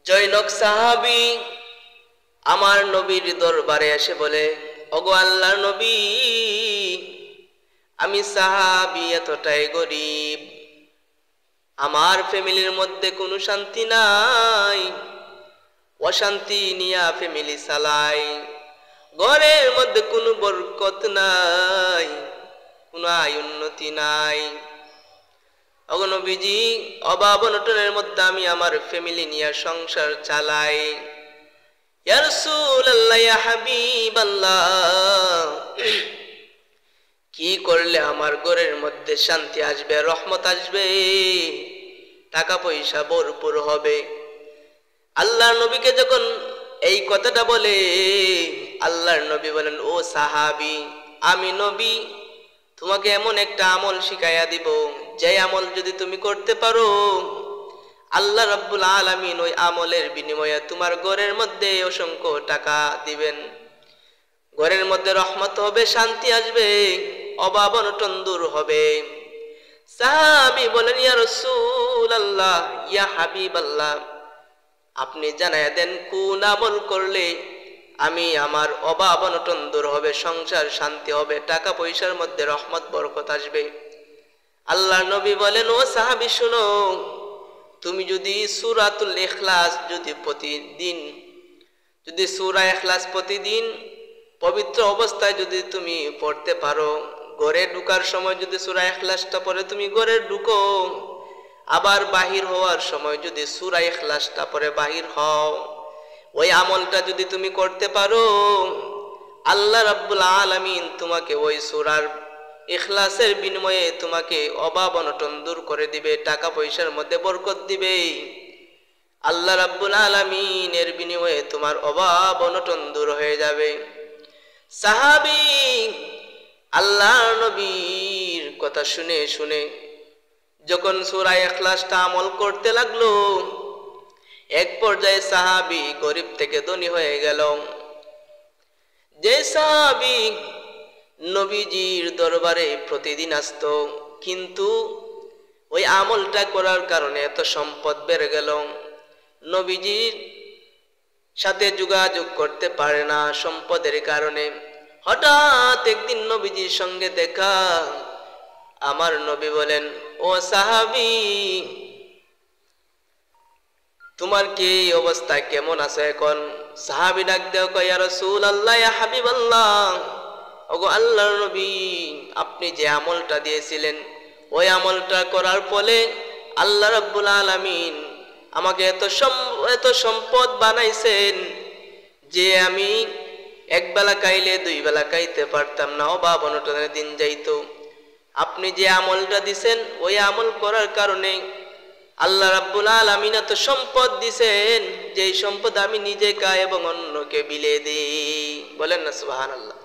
জৈনক সাহাবী আমার নবীর দরবারে এসে বলে, ওগো আল্লাহর নবী, আমি সাহাবী এতটাই গরিব, আমার ফ্যামিলির মধ্যে কোনো শান্তি নাই, অশান্তি নিয়া ফ্যামিলি চালাই, ঘরের মধ্যে কোনো বরকত নাই, কোনো আয় উন্নতি নাই। ওগো নবীজি, অভাব অনটনের মধ্যে আমি আমার ফ্যামিলি নিয়ে সংসার চালাই। ইয়া রাসূলুল্লাহ, ইয়া হাবিবাল্লাহ, কি করলে আমার ঘরের মধ্যে শান্তি আসবে, রহমত আসবে, টাকা পয়সা ভরপুর হবে? আল্লাহর নবীকে যখন এই কথাটা বলে, আল্লাহর নবী বলেন, ও সাহাবী, আমি নবী তোমাকে এমন একটা আমল শিখাইয়া দিব, যে আমল যদি তুমি করতে পারো, আল্লাহ রাব্বুল আলামিন ওই আমলের বিনিময়ে তোমার ঘরের মধ্যে অসংখ্য টাকা দিবেন, ঘরের মধ্যে রহমত হবে, শান্তি আসবে, অভাব অনটন দূর হবে। সাহাবী বলেন, ইয়া রাসূলুল্লাহ, ইয়া হাবিবাল্লাহ, আপনি জানায়া দেন কোন আমল করলে আমি আমার অভাব অনটন দূর হবে, সংসার শান্তি হবে, টাকা পয়সার মধ্যে রহমত বরকত আসবে। আল্লাহর নবী বলেন, ও সাহাবী শুনো, তুমি যদি সূরাতুল ইখলাস যদি সূরা ইখলাস প্রতিদিন পবিত্র অবস্থায় যদি তুমি পড়তে পারো, ঘরে ঢুকার সময় যদি সূরা ইখলাসটা পড়ে তুমি ঘরে ঢুকো, আবার বাহির হওয়ার সময় যদি সূরা ইখলাসটা পড়ে বাহির হও, ওই আমলটা যদি তুমি করতে পারো, আল্লাহ রাব্বুল আলামিন তোমাকে ওই সূরার ইখলাসের বিনিময়ে তোমাকে অভাব অনটন দূর করে দিবে, টাকা পয়সার মধ্যে বরকত দিবে। আল্লাহ রাব্বুল আলামিনের বিনিময়ে তোমার অভাব অনটন দূর হয়ে যাবে। সাহাবী আল্লাহর নবীর কথা শুনে শুনে যখন সূরা ইখলাসটা আমল করতে লাগলো, এক পর্যায়ে সাহাবী গরিব থেকে ধনী হয়ে গেল। যে সাহাবী নবীজির দরবারে প্রতিদিন আসতো, কিন্তু ওই আমলটা করার কারণে এত সম্পদ বেড়ে গেল, নবীজির সাথে যোগাযোগ করতে পারে না সম্পদের কারণে। হঠাৎ একদিন নবীজির সঙ্গে দেখা, আমার নবী বলেন, ও সাহাবী, তোমার কি অবস্থা, কেমন আছে এখন? সাহাবী ডাক দেও, কয়, ইয়া রাসূলুল্লাহ, ইয়া হাবিবাল্লাহ, ওগো আল্লাহর নবী, আপনি যে আমলটা দিয়েছিলেন, ওই আমলটা করার ফলে আল্লাহ রাব্বুল আলামিন আমাকে এত সম্পদ বানাইছেন যে আমি এক বেলা খাইলে দুই বেলা খাইতে পারতাম না, অভাব অনটনের দিন যাইতো। আপনি যে আমলটা দিছেন, ওই আমল করার কারণে আল্লাহ রাব্বুল আলামিন এত সম্পদ দিছেন, যে সম্পদ আমি নিজে খাই এবং অন্যকে বিলিয়ে দিই। বলেন না সুবহানাল্লাহ।